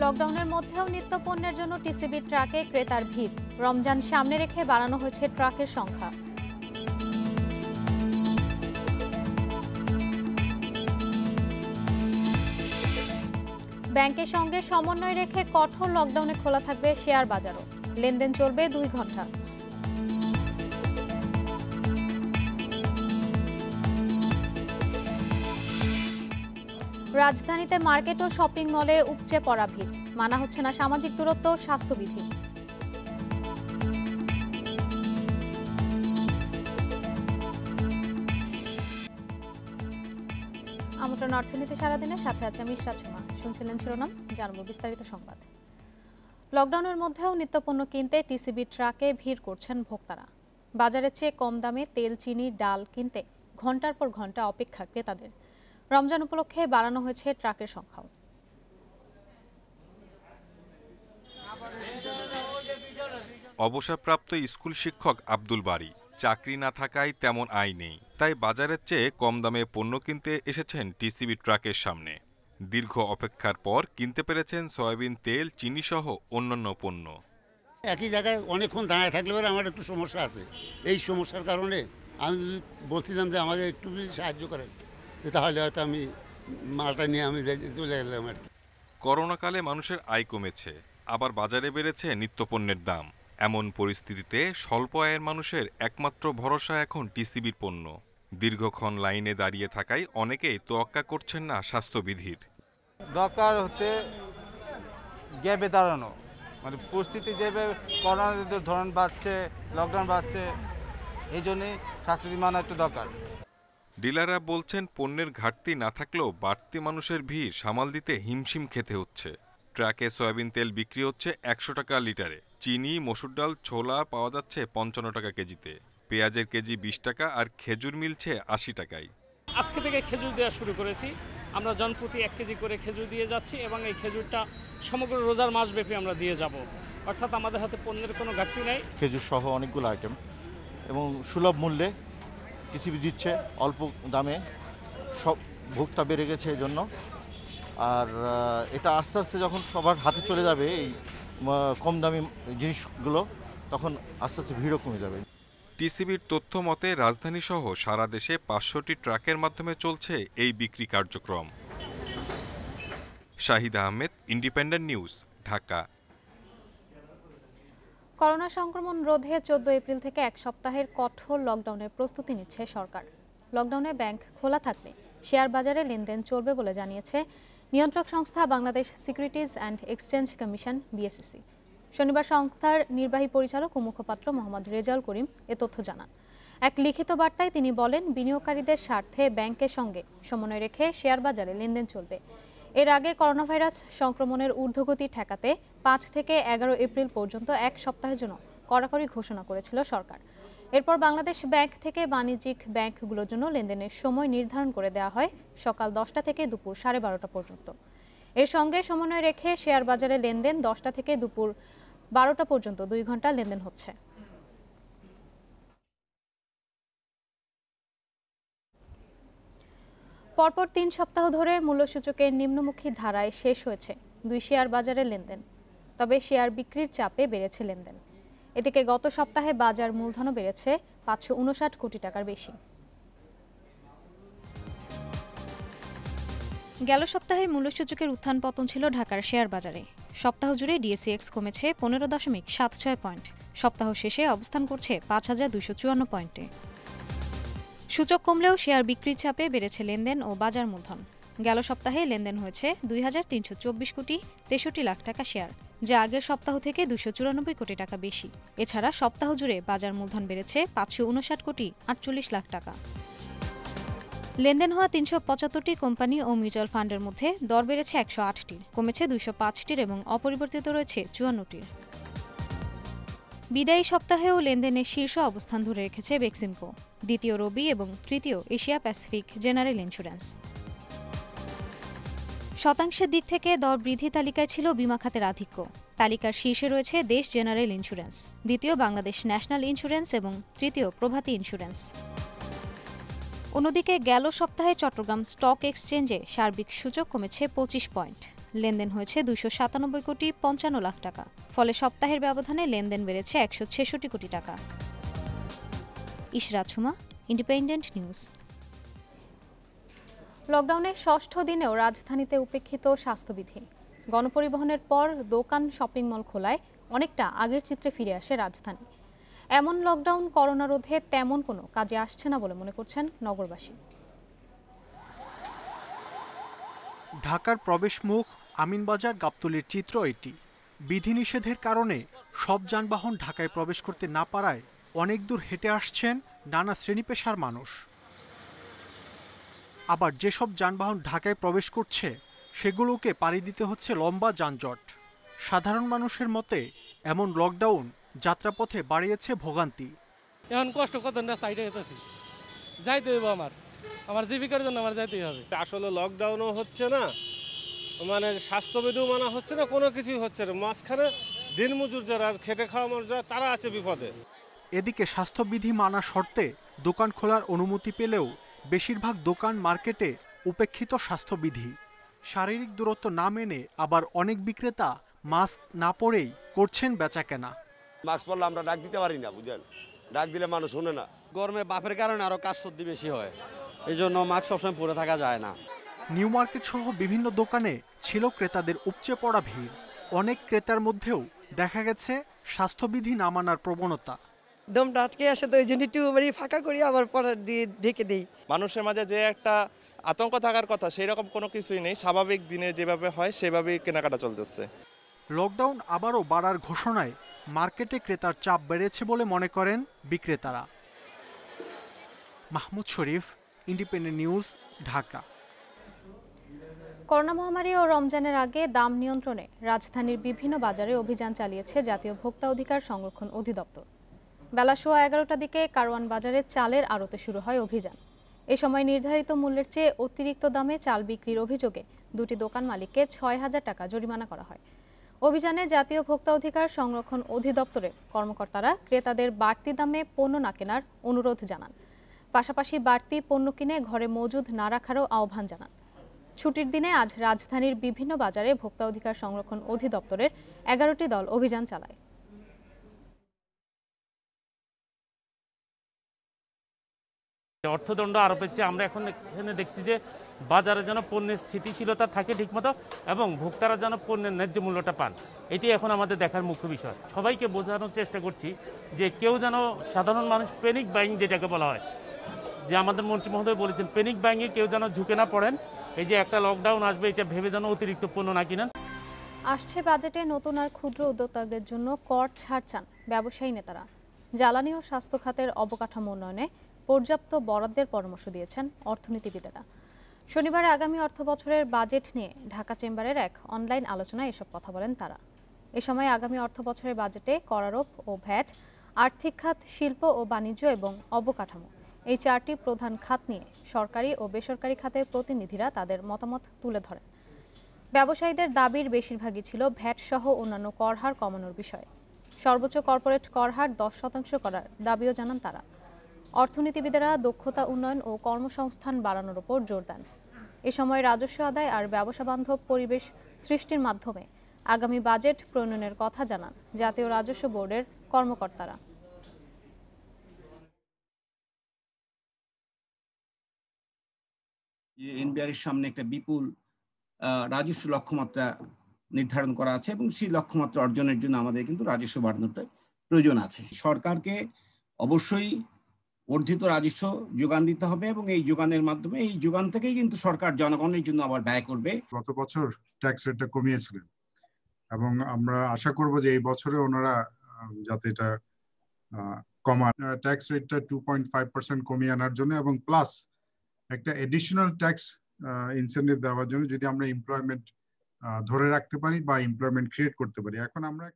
লকডাউনের মধ্যেও নিত্যপণ্যের জন্য টিসিবি ট্রাকে ক্রেতার ভিড়। রমজান সামনে রেখে বাড়ানো হয়েছে ট্রাকের সংখ্যা। ব্যাংকের সঙ্গে সমন্বয় রেখে কঠোর লকডাউনে খোলা থাকবে শেয়ার বাজারও। লেনদেন চলবে 2 ঘন্টা। রাজধানীতে মার্কেট ও শপিং মলে উপচে পড়া ভিড়। মানা হচ্ছে না সামাজিক দূরত্ব, স্বাস্থ্যবিধি। আমন্ত্রণ অর্থনীতি সারাদিনের সাথে আছে আমি ইশরাত সুমা। শুনছিলেন শিরোনাম, জানবো বিস্তারিত সংবাদ। লকডাউনের মধ্যেও নিত্যপণ্য কিনতে টিসিবি ট্রাকে ভিড় করছেন ভোক্তারা। বাজারের চেয়ে কম দামে তেল, চিনি, ডাল কিনতে ঘন্টার পর ঘন্টা অপেক্ষা ক্রেতাদের। রমজান উপলক্ষে বাড়ানো হয়েছে ট্রাকের সংখ্যাও। অবসরপ্রাপ্ত স্কুল শিক্ষক আব্দুল বারী। চাকরি না থাকায় তেমন আয় নেই, তাই বাজারের চেয়ে কম দামে পণ্য কিনতে এসেছেন টিসিবি ট্রাকের সামনে। দীর্ঘ অপেক্ষার পর কিনতে পেরেছেন সয়াবিন তেল, চিনি সহ অন্যান্য পণ্য। একই জায়গায় অনেকক্ষণ দাঁড়ায় থাকলে পরে আমার একটু সমস্যা আছে। এই সমস্যার কারণে আমি বলছিলাম যে আমাদের একটু যদি সাহায্য করেন তাহলে হয়তো আমি মালটা নিয়ে আমি চলে গেলাম আর কি। করোনাকালে মানুষের আয় কমেছে, আবার বাজারে বেড়েছে নিত্যপণ্যের দাম। এমন পরিস্থিতিতে স্বল্প আয়ের মানুষের একমাত্র ভরসা এখন টিসিবির পণ্য। দীর্ঘক্ষণ লাইনে দাঁড়িয়ে থাকায় অনেকেই তোয়াক্কা করছেন না স্বাস্থ্যবিধির। দরকার হচ্ছে গ্যাপে দাঁড়ানো, মানে পরিস্থিতি যেভাবে করোনার ধরন বাড়ছে, লকডাউন বাড়ছে, এই জন্যই স্বাস্থ্যবিধি মানা একটু দরকার। ডিলাররা বলছেন পণ্যের ঘাটতি না থাকলেও বাড়তি মানুষের ভিড় সামাল দিতে হিমশিম খেতে হচ্ছে। ট্রাকে সয়াবিন তেল বিক্রি হচ্ছে 100 টাকা লিটারে। চিনি, মসুর ডাল, ছোলা পাওয়া যাচ্ছে 55 টাকা কেজিতে। পেঁয়াজের কেজি 20 টাকা আর খেজুর মিলছে 80 টাকায়। আজকে থেকে খেজুর দেওয়া শুরু করেছি। আমরা জনপ্রতি 1 কেজি করে খেজুর দিয়ে যাচ্ছি এবং এই খেজুরটা সমগ্র রোজার মাসব্যাপী আমরা দিয়ে যাব। অর্থাৎ আমাদের হাতে পণ্যের কোনো ঘাটতি নেই। খেজুর সহ অনেকগুলো আইটেম এবং সুলভ মূল্যে টিসিবি দিচ্ছে, অল্প দামে। সব ভোক্তা বেড়ে গেছে এই জন্য। আর এটা আস্তে আস্তে যখন সবার হাতে চলে যাবে এই কম দামি জিনিসগুলো, তখন আস্তে আস্তে ভিড়ও কমে যাবে। টিসিবির তথ্য মতে রাজধানী সহ সারা দেশে 500টি ট্রাকের মাধ্যমে চলছে এই বিক্রি কার্যক্রম। Shahid Ahmed, independent news, Dhaka. Corona সংক্রমণ রোধে 14 এপ্রিল থেকে 1 সপ্তাহের কঠোর লকডাউনের প্রস্তুতি নিচ্ছে সরকার। লকডাউনে ব্যাংক খোলা থাকলে শেয়ার বাজারে লেনদেন চলবে বলে জানিয়েছে নিয়ন্ত্রক সংস্থা Bangladesh securities and exchange commission BSEC. শনিবার সংস্থার নির্বাহী পরিচালক ও মুখপাত্র মোহাম্মদ রেজাউল করিম এ তথ্য জানান। এক লিখিত বার্তায় তিনি বলেন, বিনিয়োগকারীদের স্বার্থে ব্যাংকের সঙ্গে সমন্বয় রেখে শেয়ার বাজারে লেনদেন চলবে। এর আগে করোনা ভাইরাস সংক্রমণের ঊর্ধ্বগতি ঠেকাতে 5 থেকে 11 এপ্রিল পর্যন্ত 1 সপ্তাহের জন্য কড়াকড়ি ঘোষণা করেছিল সরকার। এরপর বাংলাদেশ ব্যাংক থেকে বাণিজ্যিক ব্যাংকগুলোর জন্য লেনদেনের সময় নির্ধারণ করে দেওয়া হয় সকাল 10টা থেকে দুপুর 12:30 পর্যন্ত। এর সঙ্গে সমন্বয় রেখে শেয়ার বাজারে লেনদেন 10টা থেকে দুপুর 12টা পর্যন্ত 2 ঘন্টা লেনদেন হচ্ছে। পরপর 3 সপ্তাহ ধরে মূল্যসূচকের নিম্নমুখী ধারায় শেষ হয়েছে 2 শেয়ার বাজারের লেনদেন। তবে শেয়ার বিক্রির চাপে বেড়েছে লেনদেন। এদিকে গত সপ্তাহে বাজার মূলধনও বেড়েছে 559 কোটি টাকার বেশি। গেল সপ্তাহে মূল্যসূচকের উত্থান পতন ছিল ঢাকার শেয়ার বাজারে। সপ্তাহ জুড়ে ডিএসইএক্স কমেছে 15.76 পয়েন্ট। সপ্তাহ শেষে অবস্থান করছে 5254 পয়েন্টে। সূচক কমলেও শেয়ার বিক্রির চাপে বেড়েছে লেনদেন ও বাজার মূলধন। গেল সপ্তাহে লেনদেন হয়েছে 2324 কোটি 63 লাখ টাকা শেয়ার, যা আগের সপ্তাহ থেকে 294 কোটি টাকা বেশি। এছাড়া সপ্তাহ জুড়ে বাজার মূলধন বেড়েছে 559 কোটি 48 লাখ টাকা। লেনদেন হওয়া 375টি কোম্পানি ও মিউচুয়াল ফান্ডের মধ্যে দর বেড়েছে 108টির, কমেছে 205টির এবং অপরিবর্তিত রয়েছে 54টির। বিদায়ী সপ্তাহেও লেনদেনের শীর্ষ অবস্থান ধরে রেখেছে বেক্সিমকো, দ্বিতীয় রবি এবং তৃতীয় এশিয়া প্যাসিফিক জেনারেল ইন্স্যুরেন্স। শতাংশের দিক থেকে দর বৃদ্ধি তালিকায় ছিল বিমা খাতের আধিক্য। তালিকার শীর্ষে রয়েছে দেশ জেনারেল ইন্স্যুরেন্স, দ্বিতীয় বাংলাদেশ ন্যাশনাল ইন্স্যুরেন্স এবং তৃতীয় প্রভাতী ইন্স্যুরেন্স। অন্যদিকে গেল সপ্তাহে চট্টগ্রাম স্টক এক্সচেঞ্জে সার্বিক সূচক কমেছে 25 পয়েন্ট। লেনদেন হয়েছে 297 কোটি 55 লাখ টাকা। ফলে সপ্তাহের ব্যবধানে লেনদেন বেড়েছে 166 কোটি টাকা। Ishrat Suma, independent news. লকডাউনের ষষ্ঠ দিনেও রাজধানীতে উপেক্ষিত স্বাস্থ্যবিধি। গণপরিবহনের পর দোকান, শপিং মল খোলায় অনেকটা আগের চিত্রে ফিরে আসে রাজধানী। এমন লকডাউন করোনা রোধে তেমন কোনো কাজে আসছে না বলে মনে করছেন নগরবাসী। ঢাকার প্রবেশমুখ আমিনবাজার গাবতলীর চিত্র এটি। বিধিনিষেধের কারণে সব যানবাহন ঢাকায় প্রবেশ করতে না পারায় অনেক দূর হেঁটে আসছেন নানা শ্রেণী পেশার মানুষ। আবার যেসব যানবাহন ঢাকায় প্রবেশ করছে সেগুলোকে পাড়ি দিতে হচ্ছে লম্বা যানজট। সাধারণ মানুষের মতে এমন লকডাউন যাত্রাপথে বাড়িয়েছে ভোগান্তি। এখন কষ্ট কত রাস্তা হাইটে যেতেছি, যাইতে হবে আমার জীবিকার জন্য আমার যাইতেই হবে। আসলে লকডাউনও হচ্ছে না, মানে স্বাস্থ্যবিধিও মানা হচ্ছে না, কোনো কিছুই হচ্ছে না। মাঝখানে দিনমজুর যারা খেটে খাওয়া মানুষ যারা তারা আছে বিপদে। এদিকে স্বাস্থ্যবিধি মানা শর্তে দোকান খোলার অনুমতি পেলেও বেশিরভাগ দোকান মার্কেটে উপেক্ষিত স্বাস্থ্যবিধি। শারীরিক দূরত্ব না মেনে আবার অনেক বিক্রেতা মাস্ক না পরেই করছেন বেচাকেনা। মাস্ক পরলে আমরা ডাক দিতে পারি না, বুঝলেন, ডাক দিলে মানুষ শুনে না। গরমের বাপের কারণে আরো কাজ সর্দি বেশি হয়, এই জন্য মাস্ক সবসময় পরে থাকা যায় না। নিউ মার্কেট সহ বিভিন্ন দোকানে ছিল ক্রেতাদের উপচে পড়া ভিড়। অনেক ক্রেতার মধ্যেও দেখা গেছে স্বাস্থ্যবিধি না মানার প্রবণতা। দমটা আটকে আসে, তো এই জন্য একটু ফাঁকা করি আবার পরে দিয়ে ঢেকে দিই। মানুষের মাঝে যে একটা আতঙ্ক থাকার কথা সেই রকম কোনো কিছুই নেই, স্বাভাবিক দিনে যেভাবে হয় সেভাবেই কেনাকাটা চলতেছে। লকডাউন আবারও বাড়ার ঘোষণায় মার্কেটে ক্রেতার চাপ বেড়েছে বলে মনে করেন বিক্রেতারা। মাহমুদ শরীফ, ইন্ডিপেন্ডেন্ট নিউজ, ঢাকা। করোনা মহামারী ও রমজানের আগে দাম নিয়ন্ত্রণে রাজধানীর বিভিন্ন বাজারে অভিযান চালিয়েছে জাতীয় ভোক্তা অধিকার সংরক্ষণ অধিদপ্তর। বেলা 11:15টার দিকে কারওয়ান বাজারে চালের আড়তে শুরু হয় অভিযান। এ সময় নির্ধারিত মূল্যের চেয়ে অতিরিক্ত দামে চাল বিক্রির অভিযোগে দুটি দোকান মালিককে 6,000 টাকা জরিমানা করা হয়। অভিযানে জাতীয় ভোক্তা অধিকার সংরক্ষণ অধিদপ্তরের কর্মকর্তারা ক্রেতাদের বাড়তি দামে পণ্য না কেনার অনুরোধ জানান। পাশাপাশি বাড়তি পণ্য কিনে ঘরে মজুদ না রাখারও আহ্বান জানান। ছুটির দিনে আজ রাজধানীর বিভিন্ন বাজারে ভোক্তা অধিকার সংরক্ষণ অধিদপ্তরের 11টি দল অভিযান চালায়। অর্থদণ্ড আরোপের চেয়ে আমরা এখন এখানে দেখছি যে বাজারে যেন পণ্যের স্থিতিশীলতা থাকে ঠিকমতো এবং ভোক্তারা যেন পণ্যের ন্যায্য মূল্যটা পান, এটি এখন আমাদের দেখার মুখ্য বিষয়। সবাইকে বোঝানোর চেষ্টা করছি যে কেউ যেন, সাধারণ মানুষ প্যানিক বাইং যেটাকে বলা হয়, যে আমাদের মন্ত্রী মহোদয় বলেছেন প্যানিক বাইংয়ে কেউ যেন ঝুঁকে না পড়েন। এই যে একটা লকডাউন আসবে এটা ভেবে যেন অতিরিক্ত পণ্য না কিনেন। আসছে বাজেটে নতুন আর ক্ষুদ্র উদ্যোক্তাদের জন্য কর ছাড় চান ব্যবসায়ী নেতারা। জ্বালানি ও স্বাস্থ্য খাতের অবকাঠামো উন্নয়নে পর্যাপ্ত বরাদ্দের পরামর্শ দিয়েছেন অর্থনীতিবিদেরা। শনিবার আগামী অর্থবছরের বাজেট নিয়ে ঢাকা চেম্বারের এক অনলাইন আলোচনায় এসব কথা বলেন তারা। এ সময় আগামী অর্থবছরের বাজেটে কর আরোপ ও ভ্যাট, আর্থিক খাত, শিল্প ও বাণিজ্য এবং অবকাঠামো, এই 4টি প্রধান খাত নিয়ে সরকারি ও বেসরকারি খাতের প্রতিনিধিরা তাদের মতামত তুলে ধরেন। ব্যবসায়ীদের দাবির বেশিরভাগই ছিল ভ্যাট সহ অন্যান্য কর হার কমানোর বিষয়। সর্বোচ্চ কর্পোরেট কর হার 10% করার দাবিও জানান তারা। অর্থনীতিবিদেরা দক্ষতা উন্নয়ন ও কর্মসংস্থান বাড়ানোর উপর জোর দেন। এ সময় রাজস্ব আদায় আর ব্যবসা বান্ধব পরিবেশ সৃষ্টির মাধ্যমে আগামী বাজেট প্রণয়নের কথা জানান জাতীয় রাজস্ব বোর্ডের কর্মকর্তারা। এনবিআরের সামনে একটা বিপুল রাজস্ব লক্ষ্যমাত্রা নির্ধারণ করা আছে এবং সেই লক্ষ্যমাত্রা অর্জনের জন্য আমাদের কিন্তু রাজস্ব বাড়ানোটা প্রয়োজন আছে। সরকারকে অবশ্যই বর্ধিত রাজস্ব যোগান দিতে হবে এবং এই যোগানের মাধ্যমে, এই যোগান থেকেই কিন্তু সরকার জনগণের জন্য আবার ব্যয় করবে। গত বছর ট্যাক্স রেটটা কমিয়েছিলেন এবং আমরা আশা করব যে এই বছরে ওনারা যাতে এটা কমান, ট্যাক্স রেটটা 2.5% কমিয়ে আনার জন্য এবং প্লাস একটা এডিশনাল ট্যাক্স ইনসেন্টিভ দেওয়ার জন্য, যদি আমরা এমপ্লয়মেন্ট ধরে রাখতে পারি বা এমপ্লয়মেন্ট ক্রিয়েট করতে পারি। এখন আমরা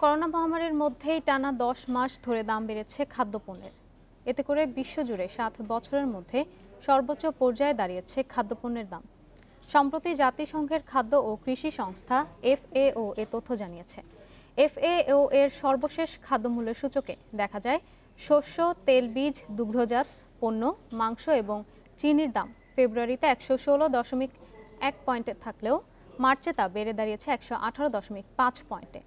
করোনা মহামারীর মধ্যেই টানা 10 মাস ধরে দাম বেড়েছে খাদ্যপণ্যের। এতে করে বিশ্বজুড়ে 7 বছরের মধ্যে সর্বোচ্চ পর্যায়ে দাঁড়িয়েছে খাদ্যপণ্যের দাম। সম্প্রতি জাতিসংঘের খাদ্য ও কৃষি সংস্থা FAO এ তথ্য জানিয়েছে। FAO এর সর্বশেষ খাদ্যমূল্যের সূচকে দেখা যায় শস্য, তেলবীজ, দুগ্ধজাত পণ্য, মাংস এবং চিনির দাম ফেব্রুয়ারিতে 1 পয়েন্টে থাকলেও মার্চে তা বেড়ে দাঁড়িয়েছে 118.5 পয়েন্টে।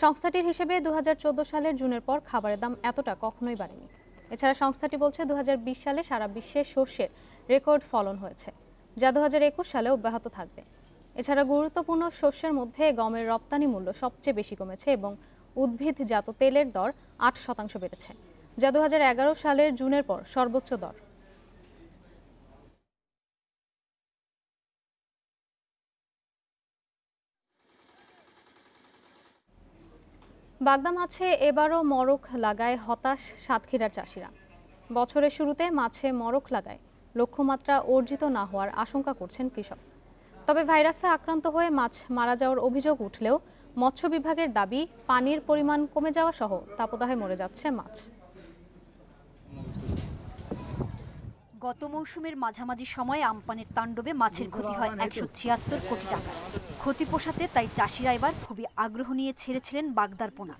সংস্থাটির হিসেবে 2014 সালের জুনের পর খাবারের দাম এতটা কখনোই বাড়েনি। এছাড়া সংস্থাটি বলছে 2020 সালে সারা বিশ্বে শস্যের রেকর্ড ফলন হয়েছে, যা 2021 সালে অব্যাহত থাকবে। এছাড়া গুরুত্বপূর্ণ শস্যের মধ্যে গমের রপ্তানি মূল্য সবচেয়ে বেশি কমেছে এবং উদ্ভিদজাত তেলের দর 8% বেড়েছে, যা 2011 সালের জুনের পর সর্বোচ্চ দর। বাগদা মাছে এবারও মরক লাগায় হতাশ সাতক্ষীরার চাষিরা। বছরের শুরুতে মাছে মরক লাগায় লক্ষ্যমাত্রা অর্জিত না হওয়ার আশঙ্কা করছেন কৃষক। তবে ভাইরাসে আক্রান্ত হয়ে মাছ মারা যাওয়ার অভিযোগ উঠলেও মৎস্য বিভাগের দাবি পানির পরিমাণ কমে যাওয়া সহ তাপদাহে মরে যাচ্ছে মাছ। গত মৌসুমের মাঝামাঝি সময়ে আমপানের তাণ্ডবে মাছের ক্ষতি হয় 176 কোটি টাকা। ক্ষতি পোষাতে তাই চাষিরা এবার খুবই আগ্রহ নিয়ে ছেড়েছিলেন বাগদার পোনা।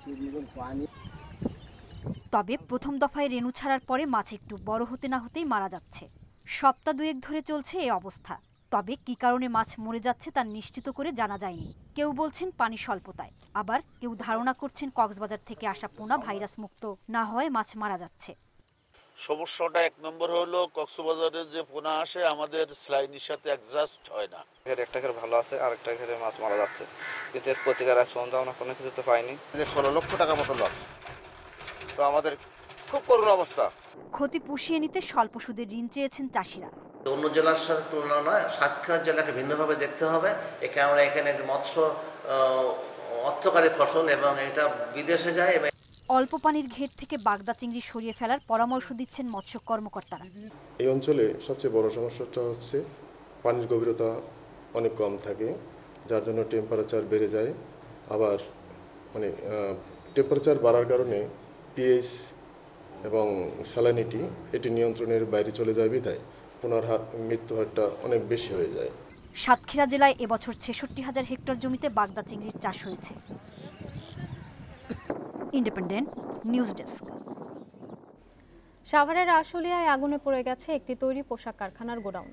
তবে প্রথম দফায় রেণু ছাড়ার পরে মাছ একটু বড় হতে না হতেই মারা যাচ্ছে। সপ্তাহ দুয়েক ধরে চলছে এই অবস্থা। তবে কি কারণে মাছ মরে যাচ্ছে তা নিশ্চিত করে জানা যায়নি। কেউ বলছেন পানি স্বল্পতায়, আবার কেউ ধারণা করছেন কক্সবাজার থেকে আসা পোনা ভাইরাস মুক্ত না হওয়ায় মাছ মারা যাচ্ছে। সমস্যাটা এক নম্বর হলো কক্সবাজারের যে পোনা আসে আমাদের স্লাইনের সাথে অ্যাডজাস্ট হয় না। একটা ঘরে ভালো আছে, আরেকটা ঘরে মাছ মারা যাচ্ছে, কিন্তু এর প্রতিকার আজ পর্যন্ত আমরা কোনো কিছু তো পাইনি। 16 লক্ষ টাকা মতো লস, তো আমাদের খুব করুণ অবস্থা। ক্ষতি পুষিয়ে নিতে স্বল্প সুদে ঋণ চেয়েছেন চাষিরা। অন্য জেলার সাথে তুলনা নয়, সাতক্ষীরা জেলাকে ভিন্নভাবে দেখতে হবে। আমরা এখানে মৎস্য অর্থকারী ফসল এবং এটা বিদেশে যায়। অল্প পানির ঘের থেকে বাগদা চিংড়ি সরিয়ে ফেলার পরামর্শ দিচ্ছেন মৎস্য কর্মকর্তারা। এই অঞ্চলে সবচেয়ে বড় সমস্যাটা হচ্ছে পানির গভীরতা অনেক কম থাকে, যার জন্য টেম্পারেচার বেড়ে যায়। আবার টেম্পারেচার বাড়ার কারণে পিএইচ এবং স্যালানিটি এটি নিয়ন্ত্রণের বাইরে চলে যায়, বিধায় পোনার মৃত্যু হারটা অনেক বেশি হয়ে যায়। সাতক্ষীরা জেলায় এবছর 66,000 হেক্টর জমিতে বাগদা চিংড়ির চাষ হয়েছে। Independent news desk. সাভারের আশুলিয়ায় আগুনে পড়ে গেছে একটি তৈরি পোশাক কারখানার গোডাউন।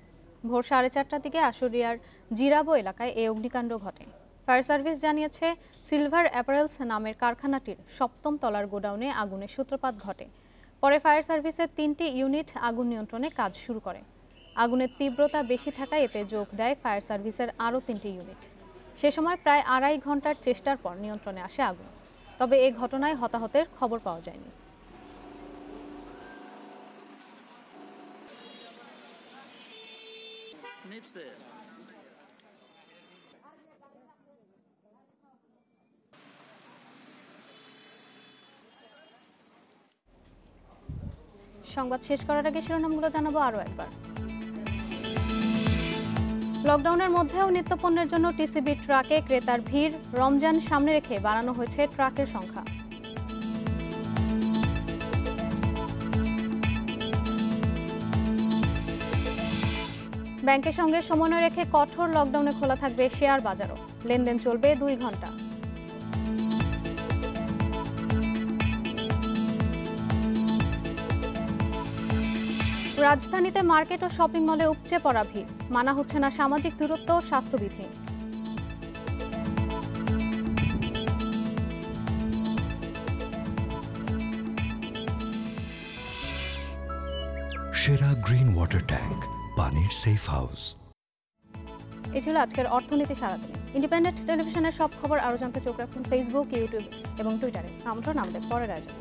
ভোর 4:30টার দিকে আশুলিয়ার জিরাবো এলাকায় এই অগ্নিকাণ্ড ঘটে। ফায়ার সার্ভিস জানিয়েছে সিলভার অ্যাপারেলস নামের কারখানাটির 7ম তলার গোডাউনে আগুনের সূত্রপাত ঘটে। পরে ফায়ার সার্ভিসের 3টি ইউনিট আগুন নিয়ন্ত্রণে কাজ শুরু করে। আগুনের তীব্রতা বেশি থাকায় এতে যোগ দেয় ফায়ার সার্ভিসের আরও 3টি ইউনিট। সে সময় প্রায় 2.5 ঘন্টার চেষ্টার পর নিয়ন্ত্রণে আসে আগুন। তবে এই ঘটনায় হতাহতের খবর পাওয়া যায়নি। সংবাদ শেষ করার আগে শিরোনামগুলো জানাবো আরও একবার। লকডাউনের মধ্যেও নিত্যপণ্যের জন্য টিসিবি ট্রাকে ক্রেতার ভিড়। রমজান সামনে রেখে বাড়ানো হয়েছে ট্রাকের সংখ্যা। ব্যাংকের সঙ্গে সমন্বয় রেখে কঠোর লকডাউনে খোলা থাকবে শেয়ার বাজারও। লেনদেন চলবে 2 ঘন্টা। রাজধানীতে মার্কেট ও শপিং মলে উপচে পড়া ভিড়। মানা হচ্ছে না সামাজিক দূরত্ব ও স্বাস্থ্যবিধি। সেরা গ্রিন ওয়াটার ট্যাঙ্ক, পানির সেফ হাউস। এই ছিল আজকের অর্থনীতি সারাদিনে। ইন্ডিপেন্ডেন্ট টেলিভিশনের সব খবর আরও জানতে চোখ রাখুন ফেসবুক, ইউটিউব এবং টুইটারে। আমন্ত্রণ আমাদের পরের আয়োজন।